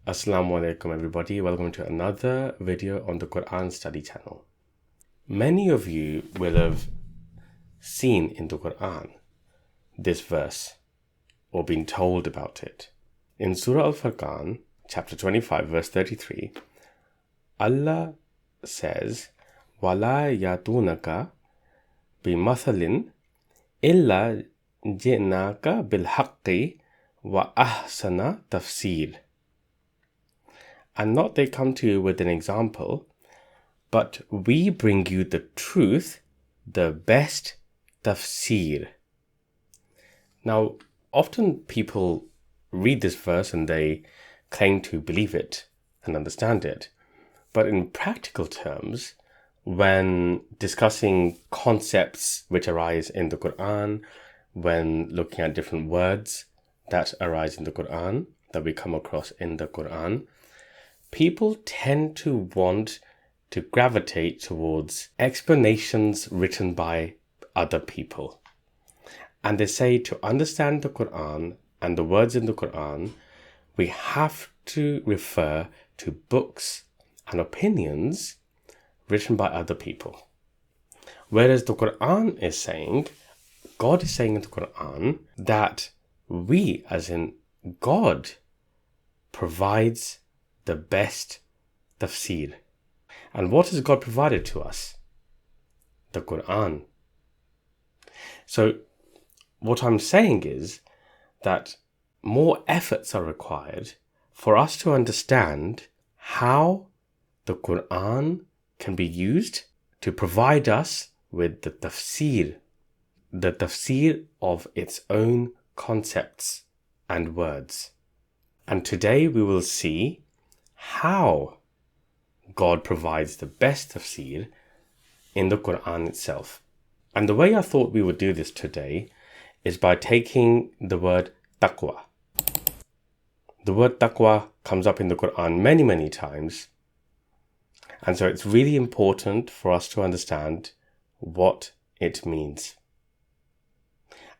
Assalamu alaikum everybody, welcome to another video on the Quran study channel. Many of you will have seen in the Quran this verse or been told about it. In Surah Al-Furqan, chapter 25, verse 33, Allah says, وَلَا يَأْتُونَكَ بِمَثَلٍ إِلَّا جِئْنَاكَ بِالْحَقِّ وَأَحْسَنَ تَفْسِيرٍ. And not they come to you with an example, but we bring you the truth, the best tafsir. Now, often people read this verse and they claim to believe it and understand it. But in practical terms, when discussing concepts which arise in the Quran, when looking at different words that arise in the Quran, that we come across in the Quran, people tend to want to gravitate towards explanations written by other people. And they say to understand the Quran and the words in the Quran, we have to refer to books and opinions written by other people. Whereas the Quran is saying, God is saying in the Quran that we, as in God, provides the best tafsir. And what has God provided to us? The Quran. So what I'm saying is that more efforts are required for us to understand how the Quran can be used to provide us with the tafsir of its own concepts and words. And today we will see how God provides the best tafsir in the Quran itself. And the way I thought we would do this today is by taking the word Taqwa. The word Taqwa comes up in the Quran many times. And so it's really important for us to understand what it means.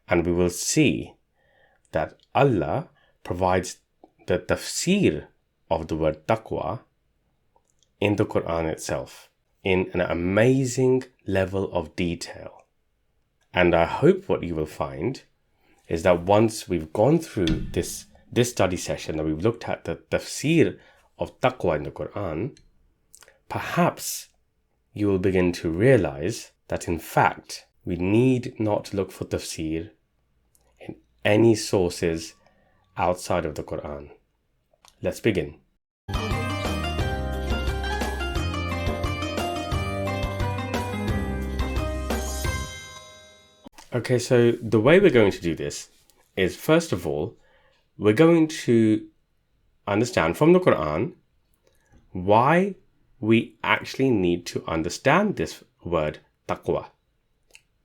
And we will see that Allah provides the tafsir of the word Taqwa in the Quran itself in an amazing level of detail. And I hope what you will find is that once we've gone through this study session, that we've looked at the tafsir of Taqwa in the Quran, perhaps you will begin to realize that in fact we need not look for tafsir in any sources outside of the Quran. Let's begin. Okay, so the way we're going to do this is, first of all, we're going to understand from the Quran why we actually need to understand this word taqwa.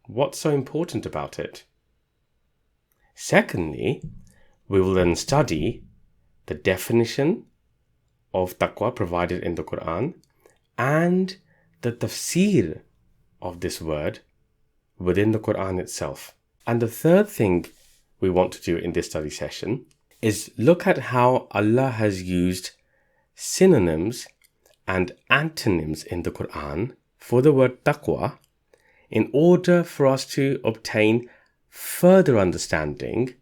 What's so important about it? Secondly, we will then study the definition of taqwa provided in the Quran and the tafsir of this word within the Quran itself. And the third thing we want to do in this study session is look at how Allah has used synonyms and antonyms in the Quran for the word taqwa in order for us to obtain further understanding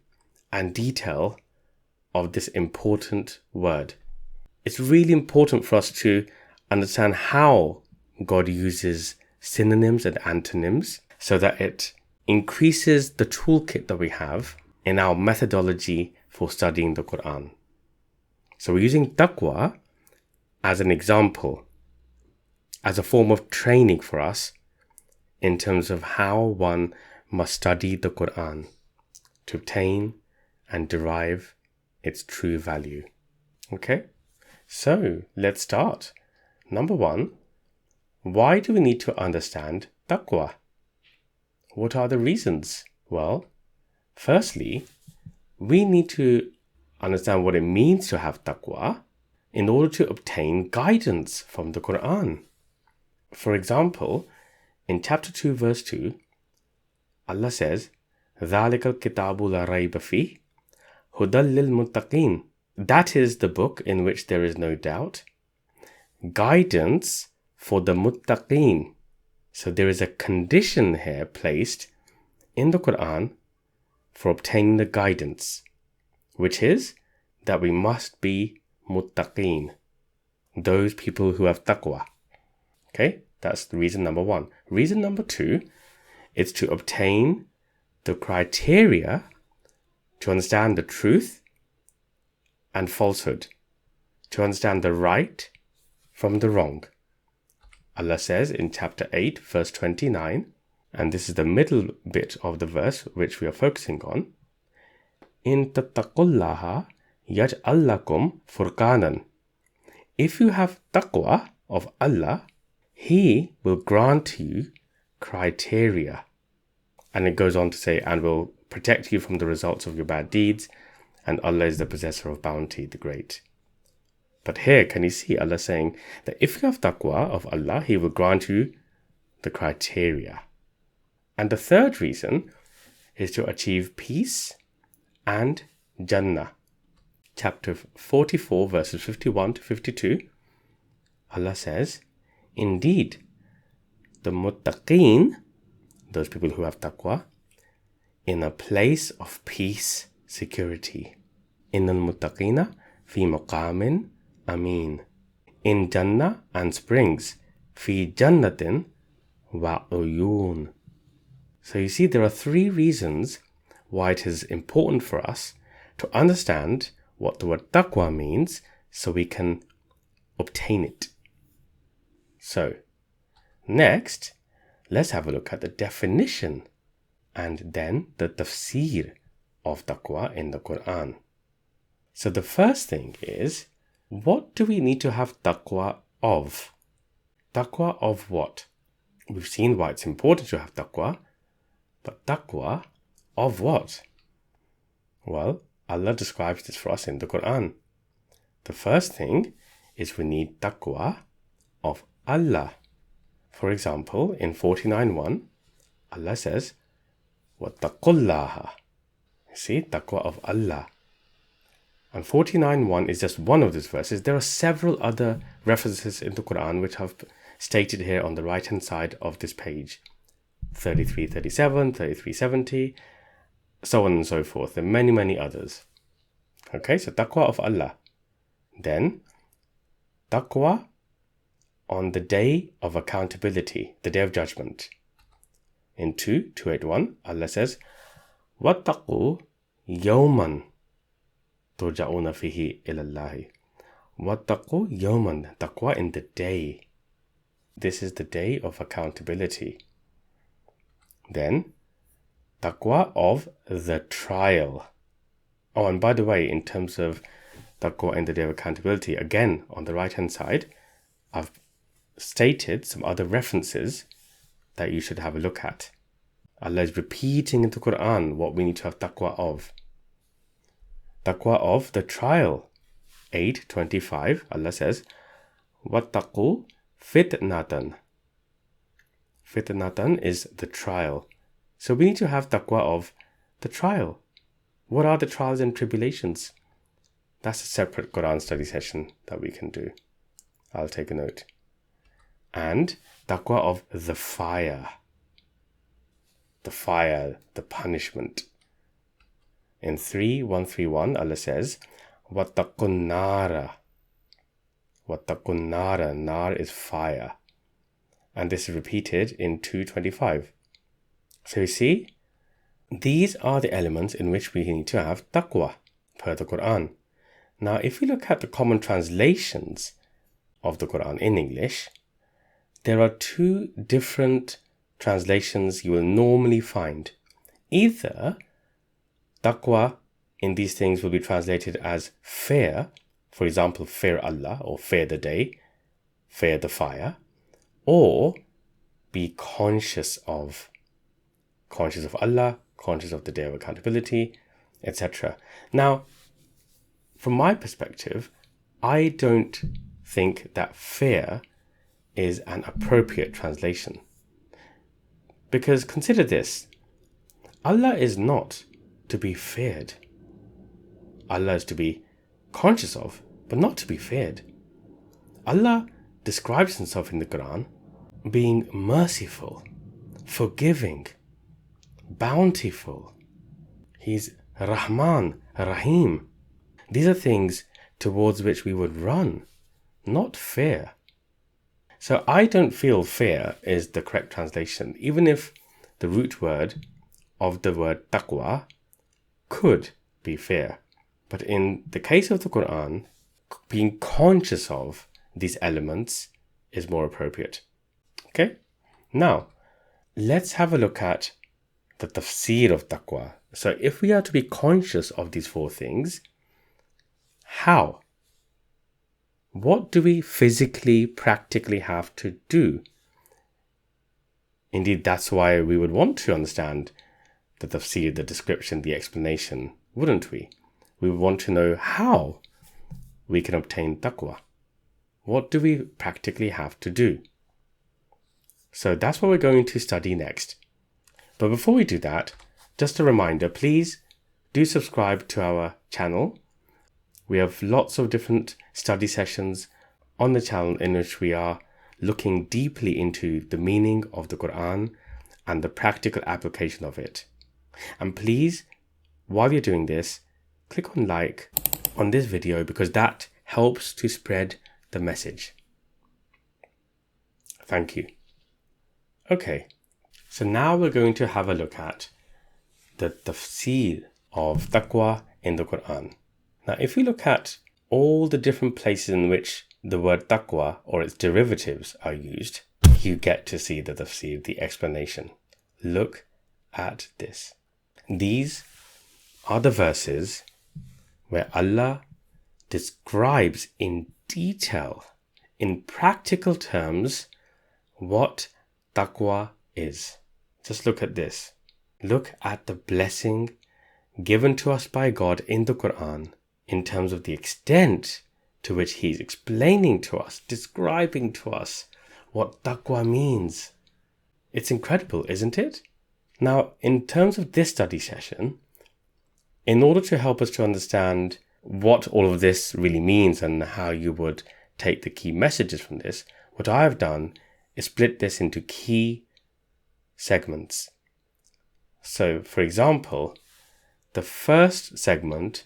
and detail of this important word. It's really important for us to understand how God uses synonyms and antonyms so that it increases the toolkit that we have in our methodology for studying the Quran. So we're using taqwa as an example, as a form of training for us in terms of how one must study the Quran to obtain and derive its true value. Okay, so let's start. Number one, why do we need to understand taqwa? What are the reasons? Well, firstly, we need to understand what it means to have taqwa in order to obtain guidance from the Quran. For example, in chapter 2, verse 2, Allah says, ذَلِكَ الْكِتَابُ لَا رَيْبَ فِيهِ هُدًى لِلْمُتَّقِينَ That is the book in which there is no doubt. Guidance for the muttaqeen. So there is a condition here placed in the Qur'an for obtaining the guidance, which is that we must be muttaqeen, those people who have taqwa. Okay, that's reason number one. Reason number two is to obtain the criteria to understand the truth and falsehood, to understand the right from the wrong. Allah says in chapter 8, verse 29, and this is the middle bit of the verse which we are focusing on, In tattaqullaha yaj'al lakum furqanan. If you have taqwa of Allah, He will grant you criteria. And it goes on to say, and will protect you from the results of your bad deeds, and Allah is the possessor of bounty, the great. But here, can you see Allah saying that if you have taqwa of Allah, He will grant you the criteria. And the third reason is to achieve peace and Jannah. Chapter 44, verses 51 to 52, Allah says, Indeed, the muttaqeen, those people who have taqwa, in a place of peace, security. Innal muttaqina fi maqamin amin. In Jannah and springs, fi jannatin wa uyun. So you see, there are three reasons why it is important for us to understand what the word taqwa means so we can obtain it. So, next, let's have a look at the definition and then the tafsir of taqwa in the Qur'an. So the first thing is, what do we need to have taqwa of? Taqwa of what? We've seen why it's important to have taqwa, but taqwa of what? Well, Allah describes this for us in the Qur'an. The first thing is we need taqwa of Allah. For example, in 49:1, Allah says, وَاتَّقُوا See, taqwa of Allah. And 49:1 is just one of these verses. There are several other references in the Qur'an which have stated here on the right hand side of this page. 33:37, 33:70, so on and so forth. There are many, many others. Okay, so taqwa of Allah. Then, taqwa on the day of accountability, the day of judgment. In 2:281, Allah says, وَاتَّقُوا يَوْمًا تُرْجَعُونَ فِيهِ إِلَى اللَّهِ. وَاتَّقُوا يَوْمًا, taqwa in the day. This is the day of accountability. Then, taqwa of the trial. Oh, and by the way, in terms of taqwa in the day of accountability, again, on the right-hand side, I've stated some other references that you should have a look at. Allah is repeating in the Qur'an what we need to have taqwa of. Taqwa of the trial. 8:25, Allah says, وَاتَّقُوا fitnatan. Fitnatan is the trial. So we need to have taqwa of the trial. What are the trials and tribulations? That's a separate Quran study session that we can do. I'll take a note. And taqwa of the fire. The fire, the punishment. In 3:131, Allah says, وَاتَّقُوا النَّارَ. وَاتَّقُوا النَّارَ. Nar is fire. And this is repeated in 2:25. So you see, these are the elements in which we need to have taqwa per the Quran. Now, if we look at the common translations of the Quran in English, there are two different translations you will normally find. Either taqwa in these things will be translated as fear, for example, fear Allah, or fear the day, fear the fire, or be conscious of Allah, conscious of the day of accountability, etc. Now, from my perspective, I don't think that fear is an appropriate translation. Because consider this, Allah is not to be feared. Allah is to be conscious of, but not to be feared. Allah describes himself in the Qur'an being merciful, forgiving, bountiful. He's Rahman, Rahim. These are things towards which we would run, not fear. So I don't feel fear is the correct translation, even if the root word of the word taqwa could be fear. But in the case of the Qur'an, being conscious of these elements is more appropriate. Okay? Now, let's have a look at the tafsir of taqwa. So if we are to be conscious of these four things, how? What do we physically, practically have to do? Indeed, that's why we would want to understand the tafsir, the description, the explanation, wouldn't we? We would want to know how we can obtain taqwa. What do we practically have to do? So that's what we're going to study next. But before we do that, just a reminder, please do subscribe to our channel. We have lots of different study sessions on the channel in which we are looking deeply into the meaning of the Qur'an and the practical application of it. And please, while you're doing this, click on like on this video because that helps to spread the message. Thank you. Okay, so now we're going to have a look at the tafsir of taqwa in the Qur'an. Now, if we look at all the different places in which the word taqwa or its derivatives are used, you get to see the tafsir, the explanation. Look at this. These are the verses where Allah describes in detail, in practical terms, what taqwa is. Just look at this. Look at the blessing given to us by God in the Qur'an in terms of the extent to which He's explaining to us, describing to us what taqwa means. It's incredible, isn't it? Now, in terms of this study session, in order to help us to understand what all of this really means and how you would take the key messages from this, what I have done is split this into key segments. So, for example, the first segment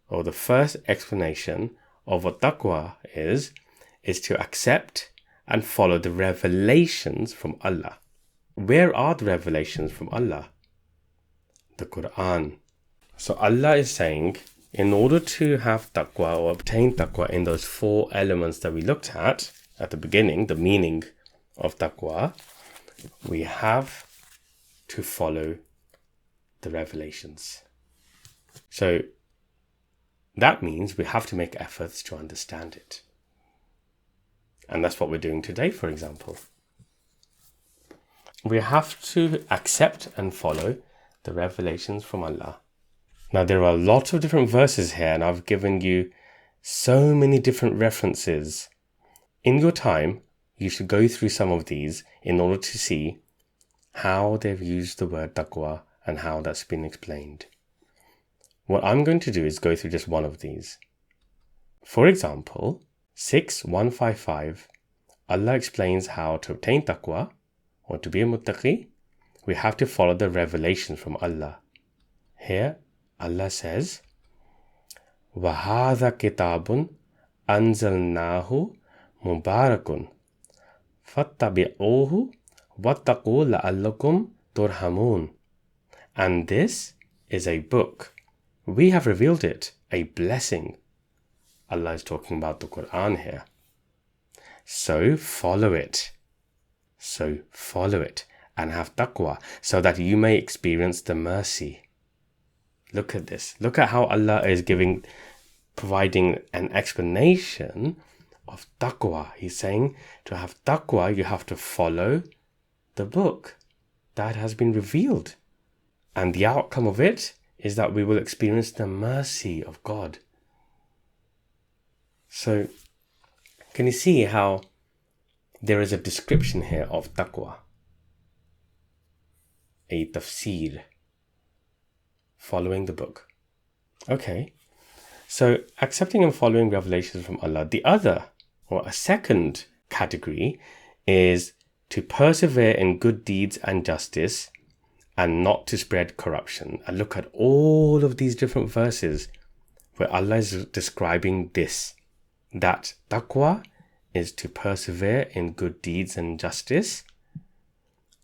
or the first explanation of what taqwa is to accept and follow the revelations from Allah. Where are the revelations from Allah? The Qur'an. So Allah is saying, in order to have taqwa or obtain taqwa in those four elements that we looked at the beginning, the meaning of taqwa, we have to follow the revelations. So that means we have to make efforts to understand it. And that's what we're doing today, for example. We have to accept and follow the revelations from Allah. Now, there are lots of different verses here, and I've given you so many different references. In your time, you should go through some of these in order to see how they've used the word taqwa and how that's been explained. What I'm going to do is go through just one of these. For example, 6:155, Allah explains how to obtain taqwa or to be a muttaqi. We have to follow the revelations from Allah. Here, Allah says, وَهَذَا كِتَابٌ أَنزَلْنَاهُ مُبَارَكٌ فَاتَّبِعُوهُ وَاتَّقُوا لَعَلَّكُمْ تُرْحَمُونَ. And this is a book. We have revealed it, a blessing. Allah is talking about the Qur'an here. So follow it. So follow it and have taqwa so that you may experience the mercy. Look at this. Look at how Allah is providing an explanation of taqwa. He's saying to have taqwa, you have to follow the book that has been revealed. And the outcome of it is that we will experience the mercy of God. So, can you see how there is a description here of taqwa? A tafsir. Following the book. Okay. So accepting and following revelations from Allah. The other, or a second category, is to persevere in good deeds and justice and not to spread corruption. And look at all of these different verses where Allah is describing this, that taqwa is to persevere in good deeds and justice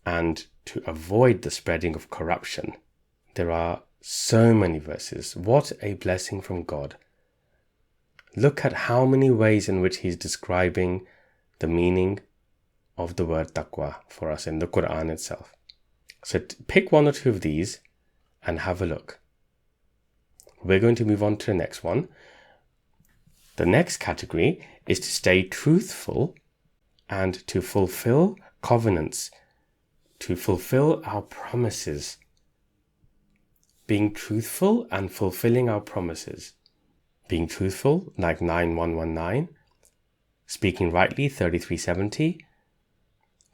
and to avoid the spreading of corruption. There are so many verses. What a blessing from God. Look at how many ways in which He's describing the meaning of the word taqwa for us in the Qur'an itself. So pick one or two of these and have a look. We're going to move on to the next one. The next category is to stay truthful and to fulfill covenants, to fulfill our promises. Being truthful and fulfilling our promises. Being truthful, like 9119. Speaking rightly, 3370.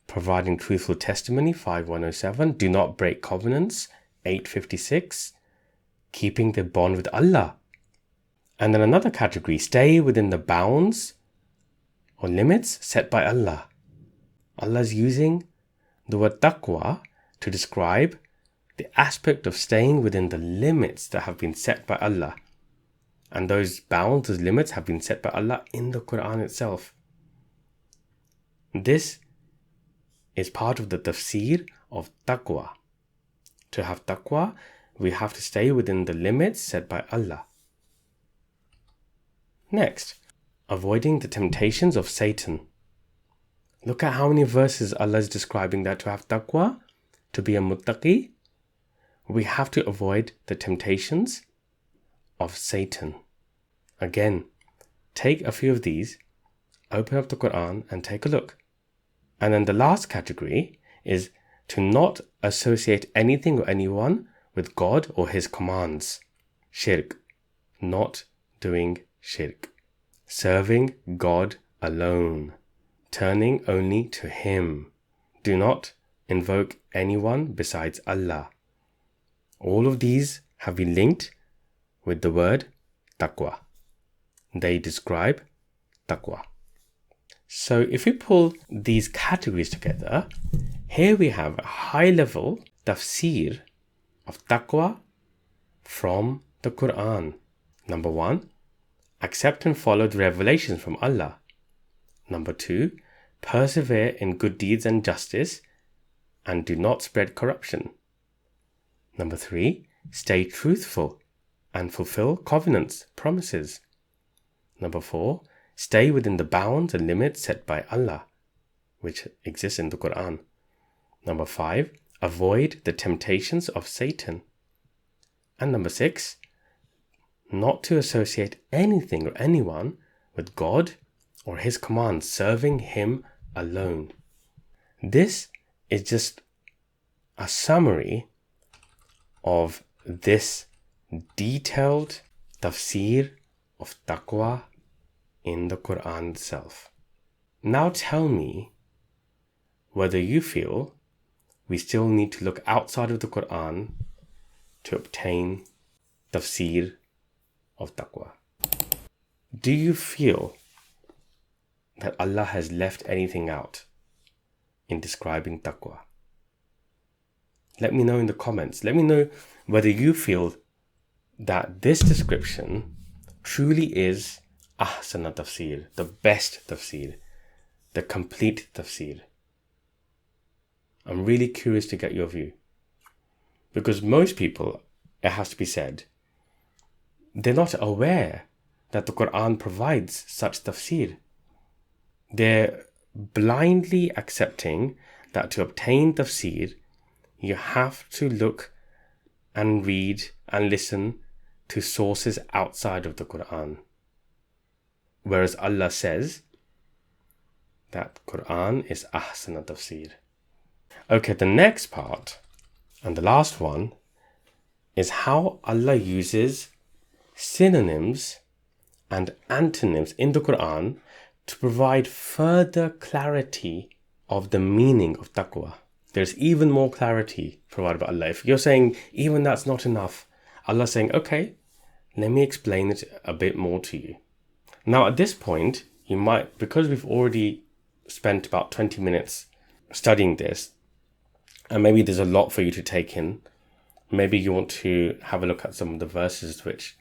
Providing truthful testimony, 5107. Do not break covenants, 856. Keeping the bond with Allah. And then another category, stay within the bounds or limits set by Allah. Allah is using the word taqwa to describe the aspect of staying within the limits that have been set by Allah. And those bounds, those limits have been set by Allah in the Qur'an itself. This is part of the tafsir of taqwa. To have taqwa, we have to stay within the limits set by Allah. Next, avoiding the temptations of Satan. Look at how many verses Allah is describing that to have taqwa, to be a muttaqi, we have to avoid the temptations of Satan. Again, take a few of these, open up the Qur'an and take a look. And then the last category is to not associate anything or anyone with God or His commands. Shirk, not doing shirk. Serving God alone. Turning only to Him. Do not invoke anyone besides Allah. All of these have been linked with the word taqwa. They describe taqwa. So if we pull these categories together, here we have a high-level tafsir of taqwa from the Qur'an. Number 1, accept and follow the revelations from Allah. Number 2, persevere in good deeds and justice and do not spread corruption. Number 3, stay truthful and fulfill covenants, promises. Number 4, stay within the bounds and limits set by Allah, which exists in the Qur'an. Number 5, avoid the temptations of Satan. And number 6, not to associate anything or anyone with God or His commands, serving Him alone. This is just a summary of this detailed tafsir of taqwa in the Qur'an itself. Now tell me whether you feel we still need to look outside of the Qur'an to obtain tafsir of taqwa. Do you feel that Allah has left anything out in describing taqwa? Let me know in the comments. Let me know whether you feel that this description truly is ahsana tafsir, the best tafsir, the complete tafsir. I'm really curious to get your view. Because most people, it has to be said, they're not aware that the Qur'an provides such tafsir. They're blindly accepting that to obtain tafsir, you have to look and read and listen to sources outside of the Qur'an. Whereas Allah says that Qur'an is ahsana tafsir. Okay, the next part and the last one is how Allah uses synonyms and antonyms in the Qur'an to provide further clarity of the meaning of taqwa. There's even more clarity provided by Allah. If you're saying even that's not enough, Allah's saying, okay, let me explain it a bit more to you. Now, at this point, you might, because we've already spent about 20 minutes studying this, and maybe there's a lot for you to take in. Maybe you want to have a look at some of the verses which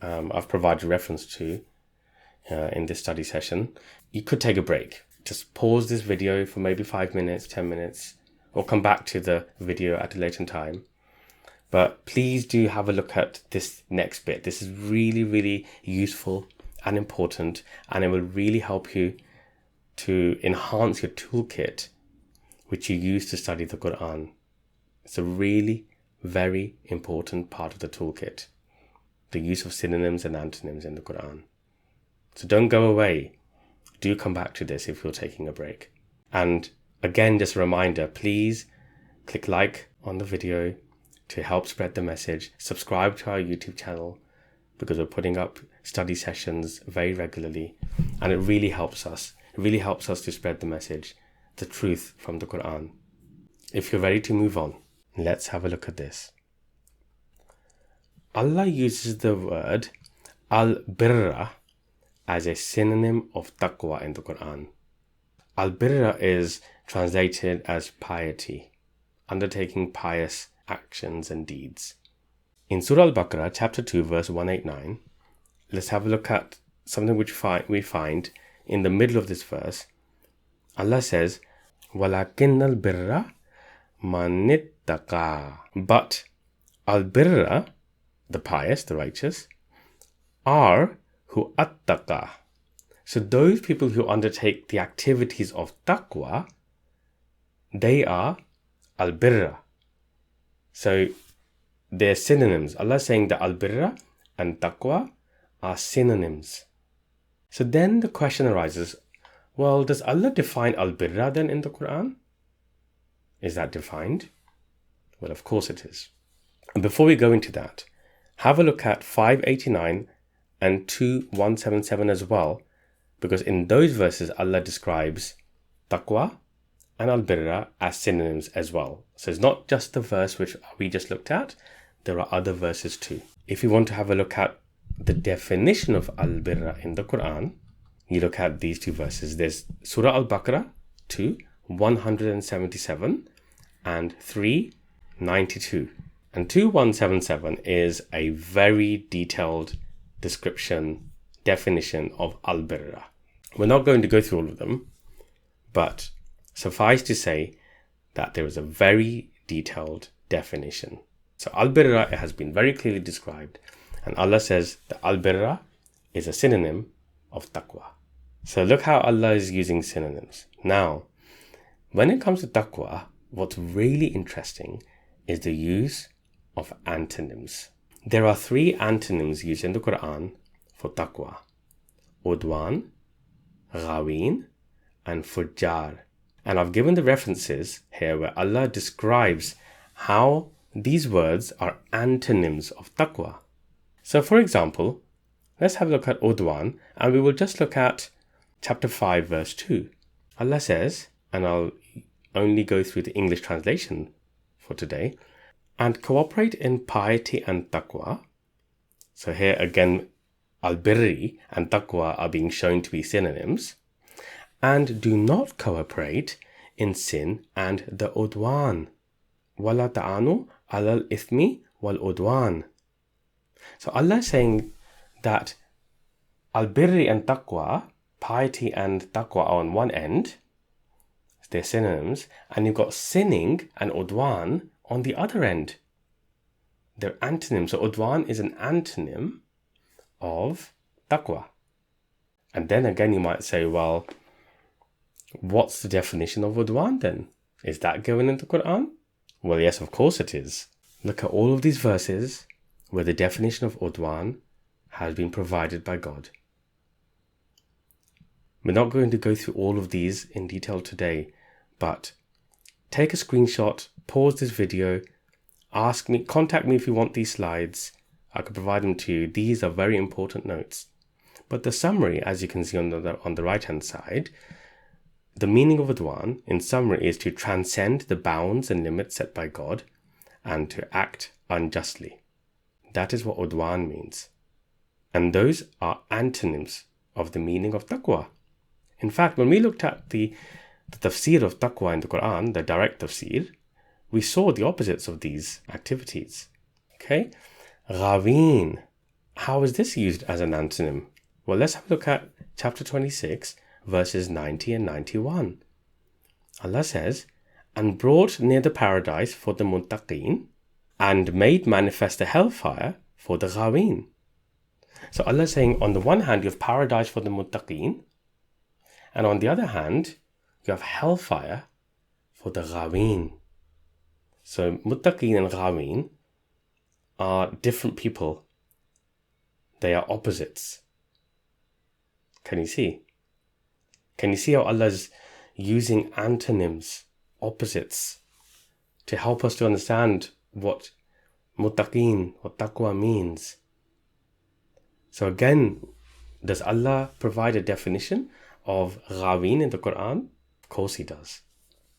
I've provided reference to in this study session. You could take a break. Just pause this video for maybe 5 minutes, 10 minutes, or come back to the video at a later time. But please do have a look at this next bit. This is really, really useful and important, and it will really help you to enhance your toolkit which you use to study the Qur'an. It's a really very important part of the toolkit, the use of synonyms and antonyms in the Qur'an. So don't go away. Do come back to this if you're taking a break. And again, just a reminder, please click like on the video to help spread the message. Subscribe to our YouTube channel because we're putting up study sessions very regularly, and it really helps us. It really helps us to spread the message, the truth from the Qur'an. If you're ready to move on, let's have a look at this. Allah uses the word al-birra as a synonym of taqwa in the Qur'an. Al-birra is translated as piety, undertaking pious actions and deeds. In Surah Al-Baqarah, chapter 2, verse 189, let's have a look at something which we find in the middle of this verse. Allah says, وَلَكِنَّ الْبِرَّ مَنِ اتَّقَى. But al-birra, the pious, the righteous, are who attaqa. So those people who undertake the activities of taqwa, they are al-birra. So they're synonyms. Allah is saying that al-birra and taqwa are synonyms. So then the question arises, well, does Allah define al-birra then in the Qur'an? Is that defined? Well, of course it is. And before we go into that, have a look at 589 and 2177 as well, because in those verses Allah describes taqwa and al-birra as synonyms as well. So it's not just the verse which we just looked at, there are other verses too. If you want to have a look at the definition of al-birra in the Qur'an, you look at these two verses. There's Surah Al-Baqarah 2, 177 and 392. And 2177 is a very detailed description, definition of al-birra. We're not going to go through all of them, but suffice to say that there is a very detailed definition. So al-birra has been very clearly described, and Allah says that al-birra is a synonym of taqwa. So look how Allah is using synonyms. Now, when it comes to taqwa, what's really interesting is the use of antonyms. There are 3 antonyms used in the Qur'an for taqwa: udwan, ghawin, and fujjar. And I've given the references here where Allah describes how these words are antonyms of taqwa. So for example, let's have a look at udwan, and we will just look at chapter 5 verse 2. Allah says, and I'll only go through the English translation for today, and cooperate in piety and taqwa. So here again, al-birri and taqwa are being shown to be synonyms. And do not cooperate in sin and the udwan. وَلَا تَعَانُوا عَلَى الْإِثْمِ وَالْعُدْوَانِ. So Allah is saying that al-birri and taqwa, piety and taqwa are on one end, they're synonyms, and you've got sinning and udwan on the other end. They're antonyms. So udwan is an antonym of taqwa. And then again you might say, well, what's the definition of udwan then? Is that given in the Qur'an? Well, yes, of course it is. Look at all of these verses where the definition of udwan has been provided by God. We're not going to go through all of these in detail today, but take a screenshot, pause this video, ask me, contact me if you want these slides. I could provide them to you. These are very important notes. But the summary, as you can see on the right-hand side, the meaning of udwan, in summary, is to transcend the bounds and limits set by God and to act unjustly. That is what udwan means. And those are antonyms of the meaning of taqwa. In fact, when we looked at the tafsir of taqwa in the Qur'an, the direct tafsir, we saw the opposites of these activities. Okay? Ghaween. How is this used as an antonym? Well, let's have a look at chapter 26, verses 90 and 91. Allah says, and brought near the paradise for the muttaqeen, and made manifest the hellfire for the ghaween. So Allah is saying, on the one hand, you have paradise for the muttaqeen, and on the other hand, you have hellfire for the ghaween. So muttaqeen and ghaween are different people. They are opposites. Can you see? Can you see how Allah is using antonyms, opposites, to help us to understand what muttaqeen, what taqwa means? So again, does Allah provide a definition of ghaween in the Quran? Of course He does.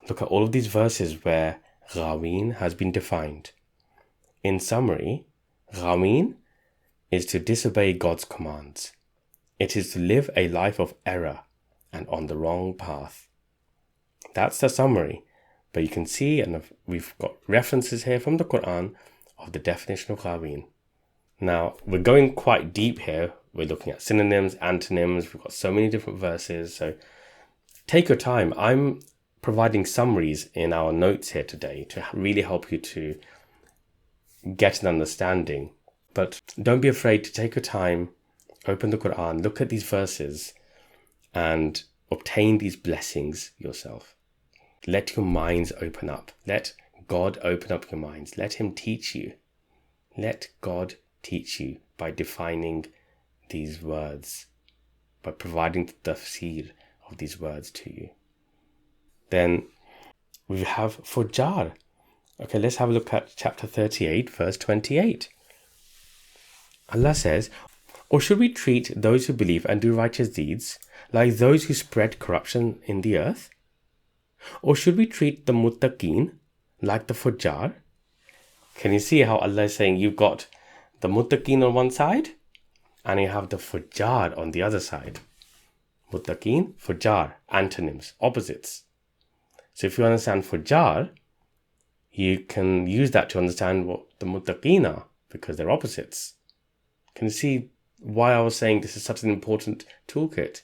Look at all of these verses where ghaween has been defined. In summary, ghaween is to disobey God's commands. It is to live a life of error and on the wrong path. That's the summary. But you can see, and we've got references here from the Quran of the definition of ghaween. Now, we're going quite deep here. We're looking at synonyms, antonyms. We've got so many different verses. So take your time. I'm providing summaries in our notes here today to really help you to get an understanding. But don't be afraid to take your time, open the Quran, look at these verses, and obtain these blessings yourself. Let your minds open up. Let God open up your minds. Let Him teach you. Let God teach you by defining these words, by providing the tafsir of these words to you. Then we have fujjar. Okay, let's have a look at chapter 38, verse 28. Allah says, or should we treat those who believe and do righteous deeds like those who spread corruption in the earth? Or should we treat the muttaqeen like the fujjar? Can you see how Allah is saying you've got the muttaqeen on one side and you have the fujjar on the other side? Muttaqeen, fujjar, antonyms, opposites. So if you understand fujjar, you can use that to understand what the muttaqeen are, because they're opposites. Can you see why I was saying this is such an important toolkit?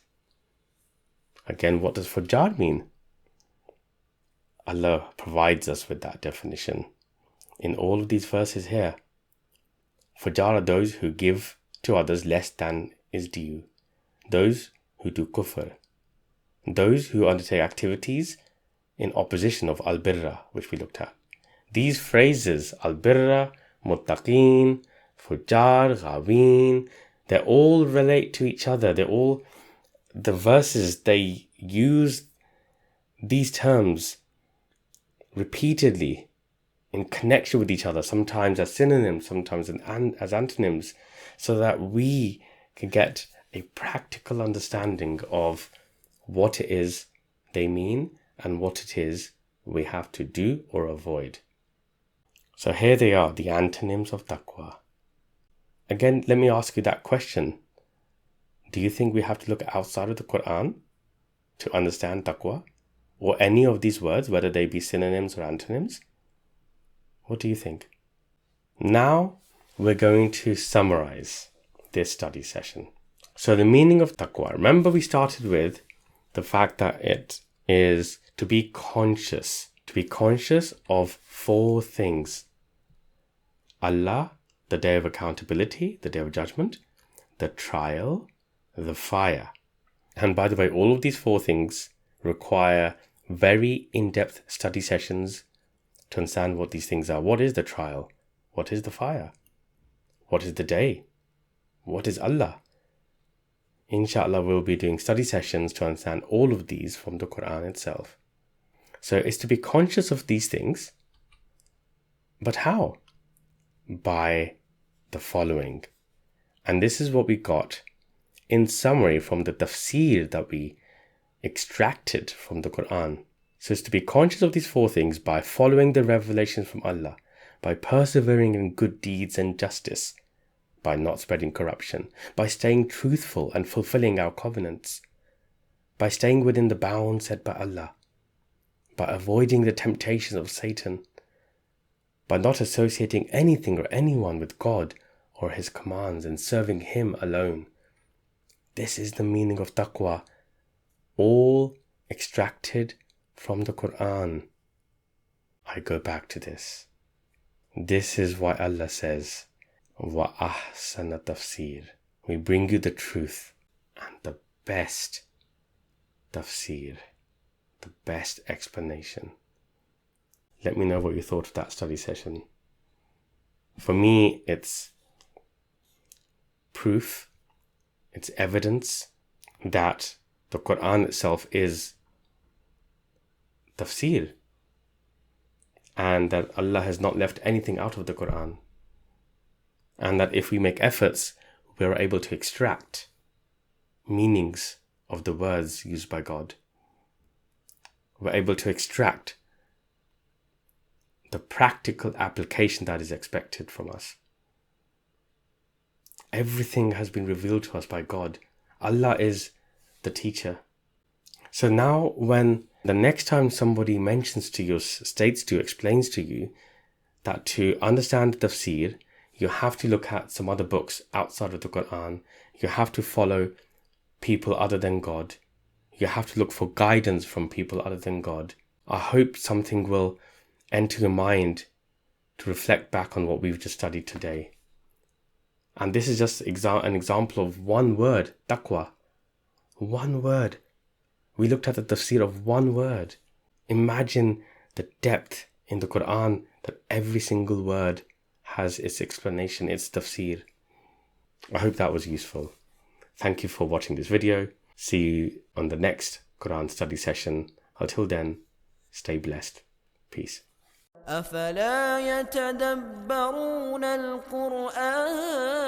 Again, what does fujjar mean? Allah provides us with that definition in all of these verses here. Fujjar are those who give to others less than is due, those who do kufr, those who undertake activities in opposition of al-birra, which we looked at. These phrases, al-birra, muttaqeen, fujjar, ghaween, they all relate to each other. The verses, they use these terms repeatedly in connection with each other, sometimes as synonyms, sometimes as antonyms, so that we can get a practical understanding of what it is they mean and what it is we have to do or avoid. So here they are, the antonyms of taqwa. Again, let me ask you that question. Do you think we have to look outside of the Quran to understand taqwa? Or any of these words, whether they be synonyms or antonyms? What do you think? Now we're going to summarize this study session. So the meaning of taqwa. Remember we started with the fact that it is to be conscious of four things. Allah, the day of accountability, the day of judgment, the trial, the fire. And by the way, all of these four things require very in-depth study sessions to understand what these things are. What is the trial? What is the fire? What is the day? What is Allah? Inshallah, we'll be doing study sessions to understand all of these from the Quran itself. So it's to be conscious of these things. But how? By the following. And this is what we got in summary from the tafsir that we extracted from the Quran. So it's to be conscious of these four things by following the revelations from Allah, by persevering in good deeds and justice, by not spreading corruption, by staying truthful and fulfilling our covenants, by staying within the bounds set by Allah, by avoiding the temptations of Satan, by not associating anything or anyone with God or His commands and serving Him alone. This is the meaning of taqwa, all extracted from the Qur'an. I go back to this. This is why Allah says, wa ahsana tafsir. We bring you the truth and the best tafsir, the best explanation. Let me know what you thought of that study session. For me, it's proof, it's evidence that the Qur'an itself is tafsir, and that Allah has not left anything out of the Qur'an, and that if we make efforts, we are able to extract meanings of the words used by God. We're able to extract the practical application that is expected from us. Everything has been revealed to us by God. Allah is the teacher. So now when the next time somebody mentions to you, states to you, explains to you that to understand tafsir, you have to look at some other books outside of the Qur'an, you have to follow people other than God, you have to look for guidance from people other than God, I hope something will enter your mind to reflect back on what we've just studied today. And this is just an example of one word, taqwa. One word. We looked at the tafsir of one word. Imagine the depth in the Qur'an that every single word has its explanation, its tafsir. I hope that was useful. Thank you for watching this video. See you on the next Qur'an study session. Until then, stay blessed. Peace. أفلا يتدبرون القرآن